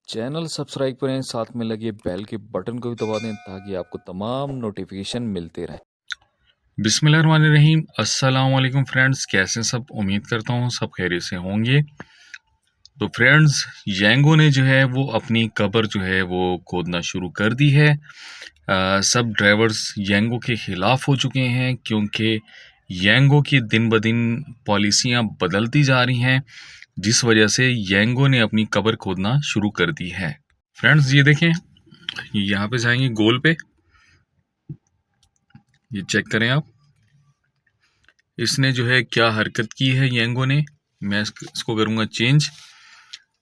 Channel subscribe करें, साथ में लगे बेल के बटन को भी दबा दें ताकि आपको तमाम नोटिफिकेशन मिलते रहें। बिस्मिल्लाहिर्रहमानिर्रहीम। अस्सलाम वालेकुम फ्रेंड्स, कैसे सब? उम्मीद करता हूँ सब खैरियत से होंगे। तो फ्रेंड्स, यांगो ने जो है वो अपनी कब्र जो है वो खोदना शुरू कर दी है। सब ड्राइवर्स यांगो के ख़िलाफ़ हो चुके हैं क्योंकि यांगो की दिन ब दिन पॉलिसियाँ बदलती जा रही हैं, जिस वजह से यांगो ने अपनी कब्र खोदना शुरू कर दी है। फ्रेंड्स, ये देखें, यहाँ पे जाएंगे गोल पे, ये चेक करें आप। इसने जो है क्या हरकत की है यांगो ने। मैं इसको करूँगा चेंज।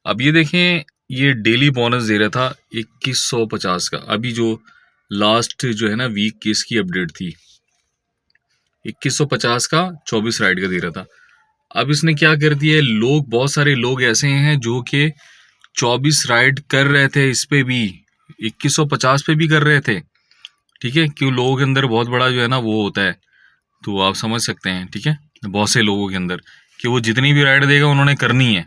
अब ये देखें, ये डेली बोनस दे रहा था 2150 का। अभी जो लास्ट जो है ना वीक की इसकी अपडेट थी, 2150 का 24 राइड का दे रहा था। अब इसने क्या कर दिया है, बहुत सारे लोग ऐसे हैं जो कि 24 राइड कर रहे थे, इस पे भी 2150 पे भी कर रहे थे। ठीक है, क्यों? लोगों के अंदर बहुत बड़ा जो है ना वो होता है, तो आप समझ सकते हैं। ठीक है, बहुत से लोगों के अंदर कि वो जितनी भी राइड देगा उन्होंने करनी है,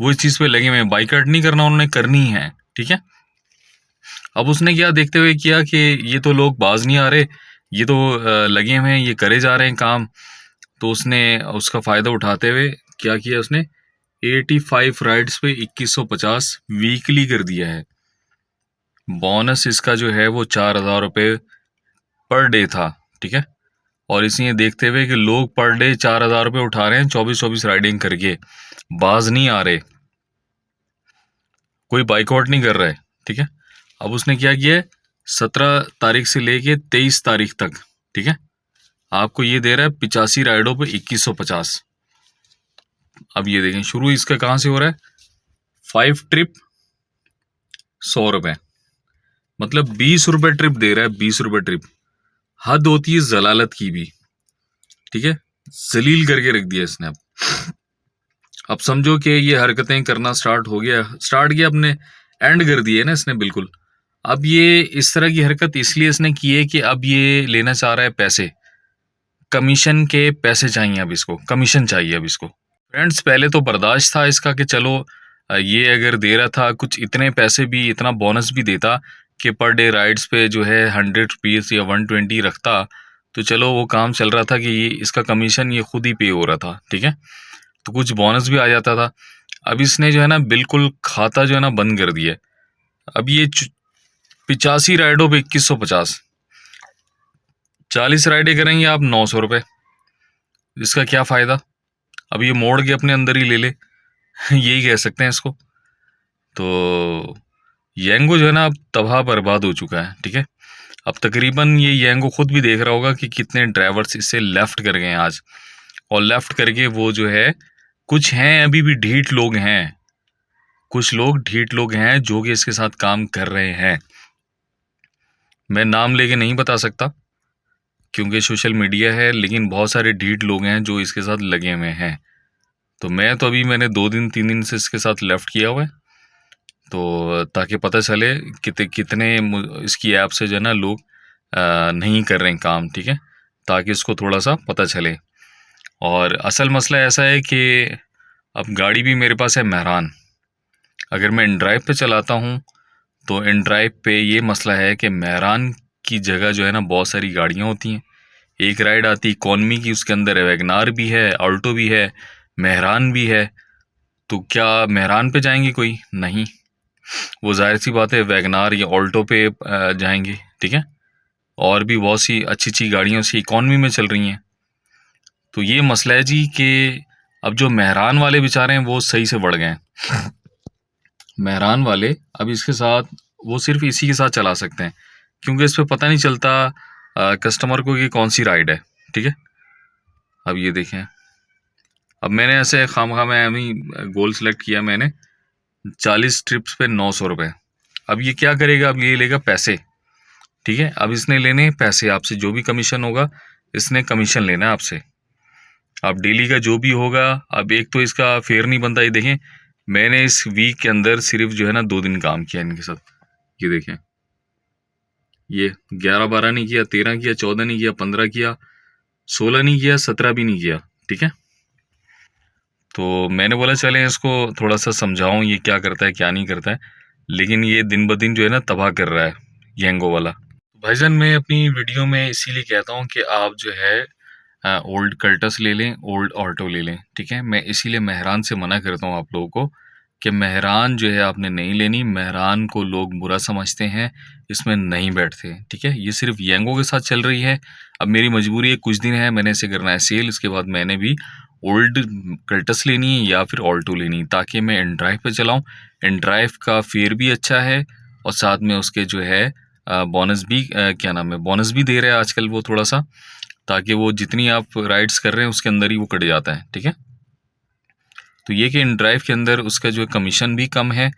वो इस चीज़ पे लगे हुए हैं, बाइकआउट नहीं करना, उन्होंने करनी है। ठीक है, अब उसने क्या देखते हुए किया कि ये तो लोग बाज नहीं आ रहे, ये तो लगे हुए हैं, ये करे जा रहे हैं काम, तो उसने उसका फ़ायदा उठाते हुए क्या किया, उसने 85 राइड्स पे 2150 वीकली कर दिया है। बोनस इसका जो है वो 4000 रुपये पर डे था। ठीक है, और इसी देखते हुए कि लोग पर डे 4000 रुपये उठा रहे हैं 24-24 राइडिंग करके, बाज नहीं आ रहे, कोई बाइकआउट नहीं कर रहा है। ठीक है, अब उसने क्या किया है, 17 तारीख से लेके 23 तारीख तक, ठीक है, आपको ये दे रहा है 85 राइडों पे 2150। अब ये देखें, शुरू इसका कहाँ से हो रहा है, 5 ट्रिप 100 रुपये, मतलब 20 रुपये ट्रिप दे रहा है, 20 रुपये ट्रिप। हद होती है जलालत की भी। ठीक है, जलील करके रख दिया इसने। अब समझो कि ये हरकतें करना स्टार्ट किया, अपने एंड कर दिए ना इसने बिल्कुल। अब ये इस तरह की हरकत इसलिए इसने की है कि अब ये लेना चाह रहा है पैसे, कमीशन के पैसे चाहिए, अब इसको कमीशन चाहिए। अब इसको फ्रेंड्स, पहले तो बर्दाश्त था इसका कि चलो ये अगर दे रहा था कुछ, इतने पैसे भी, इतना बोनस भी देता कि पर डे राइड्स पे जो है 100 रुपीज़ या 120 रखता, तो चलो वो काम चल रहा था कि ये इसका कमीशन ये खुद ही पे हो रहा था। ठीक है, तो कुछ बोनस भी आ जाता था। अब इसने जो है ना बिल्कुल खाता जो है ना बंद कर दिया। अब ये 85 राइडों पे 2150, 40 राइडें करेंगे आप 900 रुपये, इसका क्या फ़ायदा? अब ये मोड़ के अपने अंदर ही ले ले यही कह सकते हैं इसको। तो यांगो जो है ना अब तबाह बर्बाद हो चुका है। ठीक है, अब तकरीबन ये यांगो खुद भी देख रहा होगा कि कितने ड्राइवर्स इससे लेफ़्ट कर गए हैं आज, और लेफ़्ट करके वो जो है, कुछ हैं अभी भी ढीठ लोग हैं, कुछ लोग ढीठ लोग हैं जो कि इसके साथ काम कर रहे हैं। मैं नाम लेके नहीं बता सकता क्योंकि सोशल मीडिया है, लेकिन बहुत सारे ढीठ लोग हैं जो इसके साथ लगे हुए हैं। तो मैंने 2-3 दिन से इसके साथ लेफ़्ट किया हुआ है, तो ताकि पता चले कितने इसकी ऐप से जो है ना लोग नहीं कर रहे हैं काम। ठीक है, ताकि इसको थोड़ा सा पता चले। और असल मसला ऐसा है कि अब गाड़ी भी मेरे पास है मेहरान। अगर मैं इन ड्राइव पे चलाता हूँ तो इन ड्राइव पे ये मसला है कि मेहरान की जगह जो है ना बहुत सारी गाड़ियाँ होती हैं। एक राइड आती इकॉनमी की, उसके अंदर वैगनार भी है, ऑल्टो भी है, मेहरान भी है। तो क्या मेहरान पे जाएंगे कोई? नहीं, वो जाहिर सी बात है वैगनार या ऑल्टो पे जाएंगे। ठीक है, और भी बहुत सी अच्छी अच्छी गाड़ियाँ उसकी इकॉनमी में चल रही हैं। तो ये मसला है जी कि अब जो मेहरान वाले बेचारे हैं वो सही से बढ़ गए हैं। मेहरान वाले अब इसके साथ, वो सिर्फ इसी के साथ चला सकते हैं क्योंकि इस पर पता नहीं चलता कस्टमर को कि कौन सी राइड है। ठीक है, अब ये देखें, अब मैंने ऐसे खामखा में अभी गोल सेलेक्ट किया मैंने, 40 ट्रिप्स पे 900 रुपये। अब ये क्या करेगा, अब ये लेगा पैसे। ठीक है, अब इसने लेने हैं पैसे आपसे, जो भी कमीशन होगा इसने कमीशन लेना है आपसे। अब डेली का जो भी होगा, अब एक तो इसका फेयर नहीं बनता। ये देखें, मैंने इस वीक के अंदर सिर्फ जो है ना 2 दिन काम किया इनके साथ। ये देखें, ये 11-12 नहीं किया, 13 किया, 14 नहीं किया, 15 किया, 16 नहीं किया, 17 भी नहीं किया। ठीक है, तो मैंने बोला चलें इसको थोड़ा सा समझाऊं ये क्या करता है क्या नहीं करता है, लेकिन ये दिन ब दिन जो है ना तबाह कर रहा है येंगो वाला। भाईजान मैं अपनी वीडियो में इसीलिए कहता हूँ कि आप जो है ओल्ड कल्टस ले लें, ओल्ड ऑल्टो ले लें, ठीक है। मैं इसीलिए मेहरान से मना करता हूँ आप लोगों को कि मेहरान जो है आपने नहीं लेनी। मेहरान को लोग बुरा समझते हैं, इसमें नहीं बैठते, ठीक है। ये सिर्फ येंगो के साथ चल रही है। अब मेरी मजबूरी है, कुछ दिन है, मैंने इसे करना है सेल। इसके बाद मैंने भी ओल्ड कल्टस लेनी है या फिर ऑल्टो लेनी है, ताकि मैं इन ड्राइव पे चलाऊँ। इन ड्राइव का फेयर भी अच्छा है और साथ में उसके जो है बोनस भी क्या नाम है, बोनस भी दे रहे हैं आजकल वो थोड़ा सा, ताकि वो जितनी आप राइड्स कर रहे हैं उसके अंदर ही वो कट जाता है, ठीक है। तो ये कि इन ड्राइव के अंदर उसका जो है कमीशन भी कम है,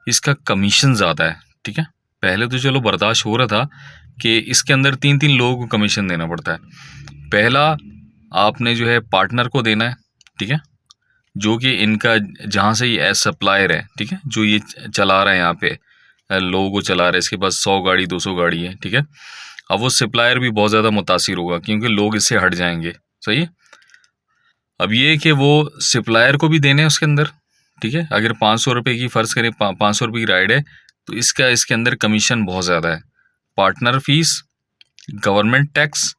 इसका कमीशन ज़्यादा है, ठीक है। पहले तो चलो बर्दाश्त हो रहा था कि इसके अंदर 3-3 लोगों को कमीशन देना पड़ता है। पहला आपने जो है पार्टनर को देना है, ठीक है, जो कि इनका जहाँ से ये एज सप्लायर है, ठीक है, जो ये चला रहा है यहाँ पे लोगों को चला रहा है, इसके पास 100 गाड़ी 200 गाड़ी है, ठीक है। अब वो सप्लायर भी बहुत ज़्यादा मुतासिर होगा क्योंकि लोग इससे हट जाएंगे, सही है। अब ये कि वो सप्लायर को भी देने हैं उसके अंदर, ठीक है। अगर 500 रुपये की फ़र्ज़ करें 500 रुपये की राइड है तो इसका इसके अंदर कमीशन बहुत ज़्यादा है। पार्टनर फ़ीस, गवर्नमेंट टैक्स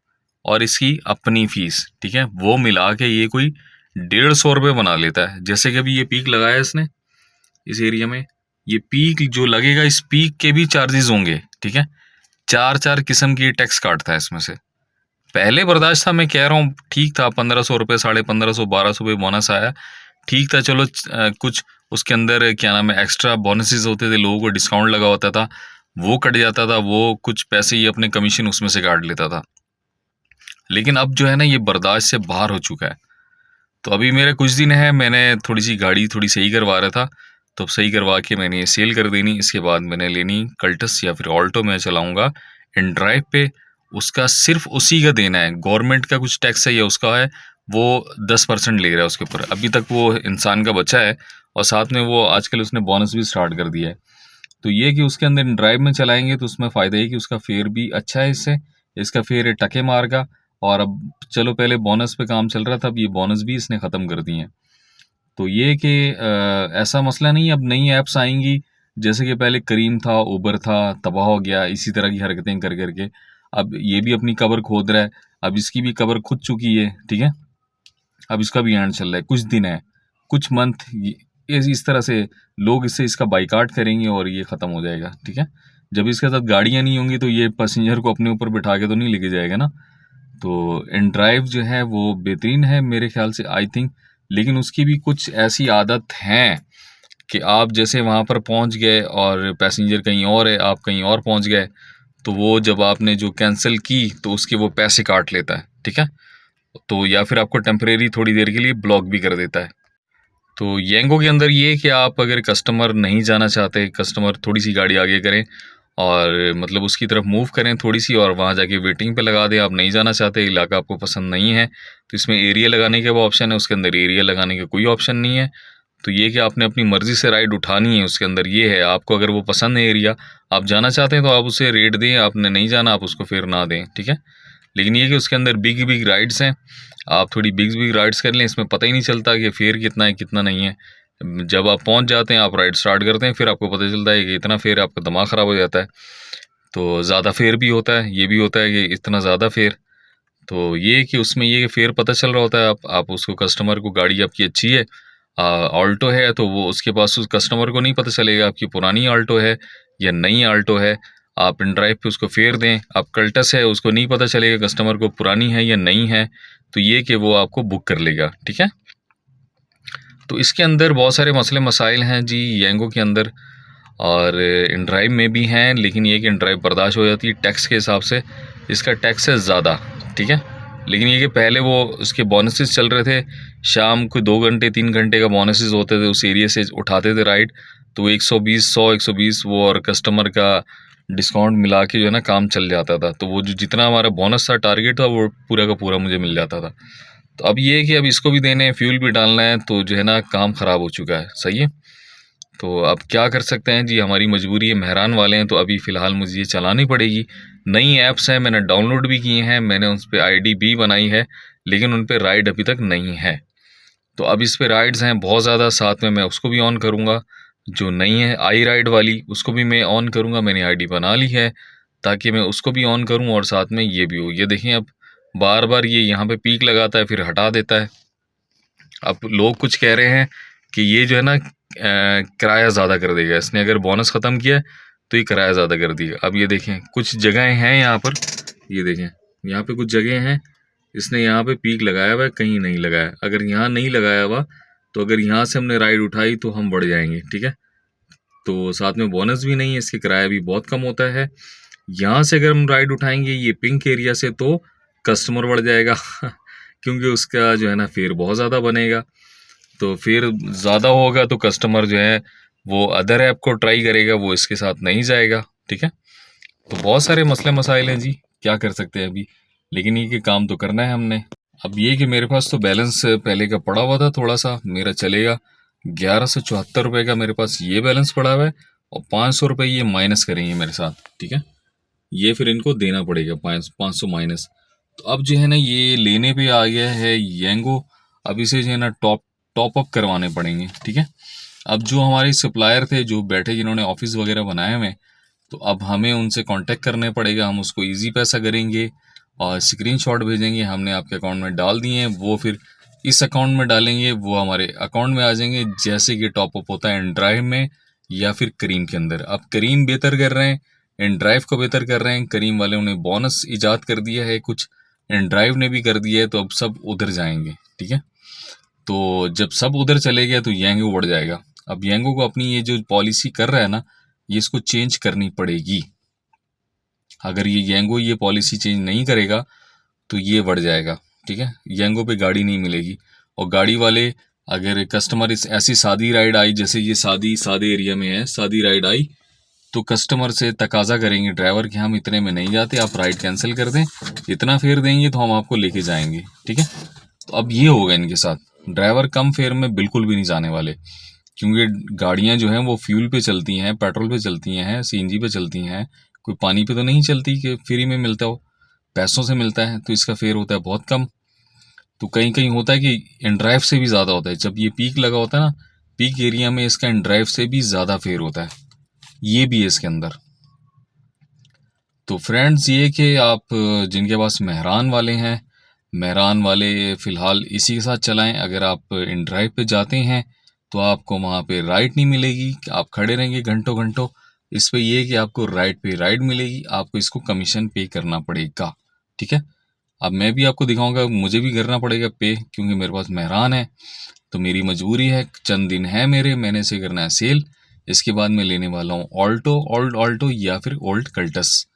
और इसकी अपनी फ़ीस, ठीक है, वो मिला के ये कोई 150 रुपये बना लेता है। जैसे कि अभी ये पीक लगाया इसने इस एरिया में, ये पीक जो लगेगा इस पीक के भी चार्जेस होंगे, ठीक है। 4-4 किस्म की टैक्स काटता है इसमें से। पहले बर्दाश्त था, मैं कह रहा हूँ ठीक था, 1500 रुपये, 1550, 1200 रुपये बोनस आया, ठीक था, चलो कुछ उसके अंदर क्या नाम है एक्स्ट्रा बोनसेस होते थे, लोगों को डिस्काउंट लगा होता था, वो कट जाता था, वो कुछ पैसे ये अपने कमीशन उसमें से काट लेता था। लेकिन अब जो है ना ये बर्दाश्त से बाहर हो चुका है। तो अभी मेरे कुछ दिन है, मैंने थोड़ी सी गाड़ी थोड़ी सही करवा रहा था, तो अब सही करवा के मैंने ये सेल कर देनी। इसके बाद मैंने लेनी कल्टस या फिर ऑल्टो में चलाऊँगा इन ड्राइव पे। उसका सिर्फ उसी का देना है, गवर्नमेंट का कुछ टैक्स है या उसका है, वो 10% ले रहा है उसके ऊपर। अभी तक वो इंसान का बचा है और साथ में वो आजकल उसने बोनस भी स्टार्ट कर दिया है। तो ये कि उसके अंदर ड्राइव में चलाएंगे तो उसमें फ़ायदा ये कि उसका फेयर भी अच्छा है, इससे इसका फेयर है टके मार का। और अब चलो पहले बोनस पे काम चल रहा था, अब ये बोनस भी इसने ख़त्म कर दिए हैं। तो ये कि ऐसा मसला नहीं, अब नई ऐप्स आएंगी, जैसे कि पहले करीम था, उबर था, तबाह हो गया इसी तरह की हरकतें कर करके। अब ये भी अपनी कब्र खोद रहा है, अब इसकी भी कब्र खुद चुकी है, ठीक है। अब इसका भी एंड चल रहा है, कुछ दिन है, कुछ मंथ, इस तरह से लोग इससे इसका बाइकाट करेंगे और ये ख़त्म हो जाएगा, ठीक है। जब इसके साथ गाड़ियाँ नहीं होंगी तो ये पैसेंजर को अपने ऊपर बिठा के तो नहीं लेके जाएगा ना। तो इन ड्राइव जो है वो बेहतरीन है मेरे ख्याल से, आई थिंक। लेकिन उसकी भी कुछ ऐसी आदत हैं कि आप जैसे वहाँ पर पहुँच गए और पैसेंजर कहीं और है, आप कहीं और पहुँच गए, तो वो जब आपने जो कैंसिल की तो उसके वो पैसे काट लेता है, ठीक है। तो या फिर आपको टेम्परेरी थोड़ी देर के लिए ब्लॉक भी कर देता है। तो येंगो के अंदर ये कि आप अगर कस्टमर नहीं जाना चाहते, कस्टमर थोड़ी सी गाड़ी आगे करें और मतलब उसकी तरफ मूव करें थोड़ी सी और वहाँ जाके वेटिंग पे लगा दें। आप नहीं जाना चाहते, इलाका आपको पसंद नहीं है, तो इसमें एरिया लगाने का वो ऑप्शन है, उसके अंदर एरिया लगाने का कोई ऑप्शन नहीं है। तो ये कि आपने अपनी मर्ज़ी से राइड उठानी है, उसके अंदर ये है, आपको अगर वो पसंद है एरिया, आप जाना चाहते हैं तो आप उसे रेट दें, आपने नहीं जाना आप उसको फिर ना दें, ठीक है। लेकिन ये कि उसके अंदर बिग बिग राइड्स हैं, आप थोड़ी बिग बिग राइड्स कर लें, इसमें पता ही नहीं चलता कि फेयर कितना है कितना नहीं है। जब आप पहुंच जाते हैं, आप राइड स्टार्ट करते हैं, फिर आपको पता चलता है कि इतना फेयर, आपका दिमाग ख़राब हो जाता है। तो ज़्यादा फेयर भी होता है, ये भी होता है कि इतना ज़्यादा फेयर। तो ये कि उसमें ये फेयर पता चल रहा होता है, आप उसको कस्टमर को, गाड़ी आपकी अच्छी है, ऑल्टो है, तो वो उसके पास उस कस्टमर को नहीं पता चलेगा आपकी पुरानी ऑल्टो है या नई ऑल्टो है। आप इन ड्राइव पे उसको फेयर दें, आप कल्टस है, उसको नहीं पता चलेगा कस्टमर को पुरानी है या नई है, तो ये कि वो आपको बुक कर लेगा, ठीक है। तो इसके अंदर बहुत सारे मसले मसाइल हैं जी येंगो के अंदर, और इन ड्राइव में भी हैं, लेकिन ये कि इन ड्राइव बर्दाश्त हो जाती है टैक्स के हिसाब से, इसका टैक्स है ज़्यादा, ठीक है। लेकिन ये कि पहले वो उसके बोनसेस चल रहे थे, शाम को 2 घंटे 3 घंटे का बोनसेस होते थे, उस एरिया से उठाते थे राइड, तो 120 वो और कस्टमर का डिस्काउंट मिला के जो है ना काम चल जाता था। तो वो जो जितना हमारा बोनस था, टारगेट था, वो पूरा का पूरा मुझे मिल जाता था। तो अब ये है कि अब इसको भी देने हैं, फ्यूल भी डालना है, तो जो है ना काम ख़राब हो चुका है, सही है। तो अब क्या कर सकते हैं जी, हमारी मजबूरी है, मेहरान वाले हैं, तो अभी फ़िलहाल मुझे ये चलानी पड़ेगी। नई ऐप्स हैं, मैंने डाउनलोड भी किए हैं, मैंने उस पर आईडी भी बनाई है, लेकिन उन पर राइड अभी तक नहीं है। तो अब इस पे राइड्स हैं बहुत ज़्यादा, साथ में मैं उसको भी ऑन करूँगा, जो नई है आई राइड वाली, उसको भी मैं ऑन करूँगा। मैंने आईडी बना ली है ताकि मैं उसको भी ऑन करूँ और साथ में ये भी हो। ये देखें, अब बार बार ये यहाँ पे पीक लगाता है फिर हटा देता है। अब लोग कुछ कह रहे हैं कि ये जो है ना किराया ज़्यादा कर देगा, इसने अगर बोनस ख़त्म किया तो ये किराया ज़्यादा कर देगा। अब ये देखें, कुछ जगहें हैं यहाँ पर, ये देखें यहाँ पे कुछ जगह हैं, इसने यहाँ पे पीक लगाया हुआ है, कहीं नहीं लगाया। अगर यहाँ नहीं लगाया हुआ तो अगर यहाँ से हमने राइड उठाई तो हम बढ़ जाएंगे, ठीक है। तो साथ में बोनस भी नहीं है, इसके किराया भी बहुत कम होता है। यहाँ से अगर हम राइड उठाएंगे ये पिंक एरिया से तो कस्टमर बढ़ जाएगा क्योंकि उसका जो है ना फेयर बहुत ज़्यादा बनेगा। तो फिर ज़्यादा होगा तो कस्टमर जो है वो अदर ऐप को ट्राई करेगा, वो इसके साथ नहीं जाएगा, ठीक है। तो बहुत सारे मसले मसाइल हैं जी, क्या कर सकते हैं अभी, लेकिन ये कि काम तो करना है हमने। अब ये कि मेरे पास तो बैलेंस पहले का पड़ा हुआ था, थोड़ा सा मेरा चलेगा। 1174 रुपये का मेरे पास ये बैलेंस पड़ा हुआ है और 500 रुपये ये माइनस करेंगे मेरे साथ, ठीक है। ये फिर इनको देना पड़ेगा 500 माइनस। तो अब जो है ना ये लेने पे आ गया है येंगो। अब इसे जो है ना टॉप अप करवाने पड़ेंगे, ठीक है। अब जो हमारे सप्लायर थे जो बैठे, जिन्होंने ऑफिस वगैरह बनाए हुए, तो अब हमें उनसे कांटेक्ट करने पड़ेगा। हम उसको इजी पैसा करेंगे और स्क्रीनशॉट भेजेंगे, हमने आपके अकाउंट में डाल दिए हैं, वो फिर इस अकाउंट में डालेंगे, वो हमारे अकाउंट में आ जाएंगे, जैसे कि टॉपअप होता है एंड्राइव में या फिर करीम के अंदर। अब करीम बेहतर कर रहे हैं, एंड्राइव को बेहतर कर रहे हैं। करीम वाले उन्हें बोनस ईजाद कर दिया है, कुछ एंड्राइव ने भी कर दिया है, तो अब सब उधर जाएंगे, ठीक है। तो जब सब उधर चले गए तो येंगो बढ़ जाएगा। अब येंगो को अपनी ये जो पॉलिसी कर रहा है ना, ये इसको चेंज करनी पड़ेगी। अगर ये येंगो ये पॉलिसी चेंज नहीं करेगा तो ये बढ़ जाएगा, ठीक है। येंगो पे गाड़ी नहीं मिलेगी। और गाड़ी वाले, अगर कस्टमर इस ऐसी सादी राइड आई, जैसे ये सादे एरिया में है, सादी राइड आई, तो कस्टमर से तकाजा करेंगे ड्राइवर कि हम इतने में नहीं जाते, आप राइड कैंसिल कर दें, इतना फेयर देंगे तो हम आपको लेके जाएंगे, ठीक है। तो अब ये होगा इनके साथ, ड्राइवर कम फेयर में बिल्कुल भी नहीं जाने वाले, क्योंकि गाड़ियां जो हैं वो फ्यूल पे चलती हैं, पेट्रोल पे चलती हैं, सीएनजी पे चलती हैं, कोई पानी पे तो नहीं चलती कि फ्री में मिलता हो, पैसों से मिलता है, तो इसका फेयर होता है बहुत कम। तो कहीं कहीं होता है कि इनड्राइव से भी ज़्यादा होता है, जब ये पीक लगा होता है ना, पीक एरिया में इसका इनड्राइव से भी ज़्यादा फेयर होता है, ये भी है इसके अंदर। तो फ्रेंड्स, ये कि आप जिनके पास मेहरान वाले हैं, मेहरान वाले फ़िलहाल इसी के साथ चलाएं। अगर आप इन ड्राइव पे जाते हैं तो आपको वहाँ पे राइड नहीं मिलेगी, आप खड़े रहेंगे घंटों घंटों। इस पे ये है कि आपको राइड पे राइड मिलेगी, आपको इसको कमीशन पे करना पड़ेगा, ठीक है। अब मैं भी आपको दिखाऊंगा, मुझे भी करना पड़ेगा पे, क्योंकि मेरे पास मेहरान है, तो मेरी मजबूरी है। चंद दिन है मेरे, मैंने इसे करना है सेल। इसके बाद मैं लेने वाला हूँ ओल्ड ऑल्टो या फिर ओल्ड कल्टस।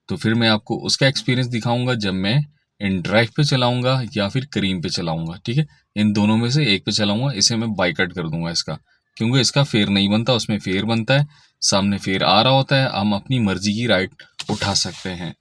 तो फिर मैं आपको उसका एक्सपीरियंस दिखाऊंगा जब मैं इन ड्राइव पे चलाऊंगा या फिर करीम पे चलाऊंगा, ठीक है। इन दोनों में से एक पे चलाऊंगा, इसे मैं बाइकआउट कर दूंगा इसका, क्योंकि इसका फेयर नहीं बनता, उसमें फेयर बनता है, सामने फेयर आ रहा होता है, हम अपनी मर्जी की राइड उठा सकते हैं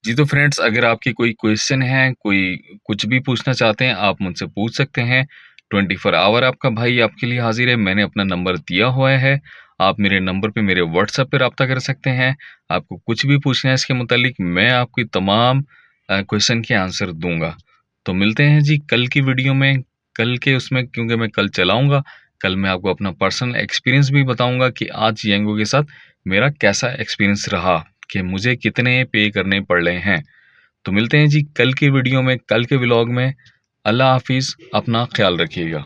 जी। तो फ्रेंड्स, अगर आपकी कोई क्वेश्चन है, कोई कुछ भी पूछना चाहते हैं, आप मुझसे पूछ सकते हैं। 24 आवर आपका भाई आपके लिए हाजिर है। मैंने अपना नंबर दिया हुआ है, आप मेरे नंबर पे मेरे व्हाट्सएप पे रब्ता कर सकते हैं। आपको कुछ भी पूछना है इसके मुतालिक, मैं आपकी तमाम क्वेश्चन के आंसर दूंगा। तो मिलते हैं जी कल की वीडियो में, कल के उसमें, क्योंकि मैं कल चलाऊंगा, कल मैं आपको अपना पर्सनल एक्सपीरियंस भी बताऊंगा कि आज येंगो के साथ मेरा कैसा एक्सपीरियंस रहा, कि मुझे कितने पे करने पड़ रहे हैं। तो मिलते हैं जी कल की वीडियो में, कल के व्लॉग में। अल्लाह हाफिज़, अपना ख्याल रखिएगा।